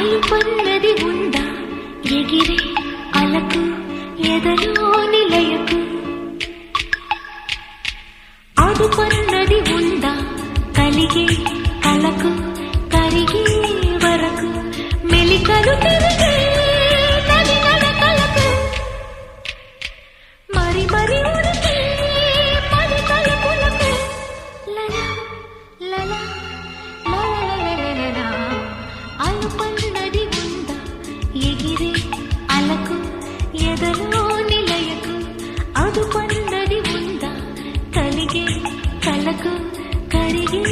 అలుపన్నది ఉందా ఎగిరే అలకు ఎదలో నిలయకు అదుపన్నది ఉందా కలిగే కలకు కరిగే వరకు మెలికలు తిరిగే నది నడకలకు మరి మరి ఉరికే మరి తలుపులకు లలా లలా లలా అలుపన్నది ఉందా ఎగిరే అలకు ఎదలో నిలయకు అదుపన్నది ఉందా కలిగే కలకు కరిగే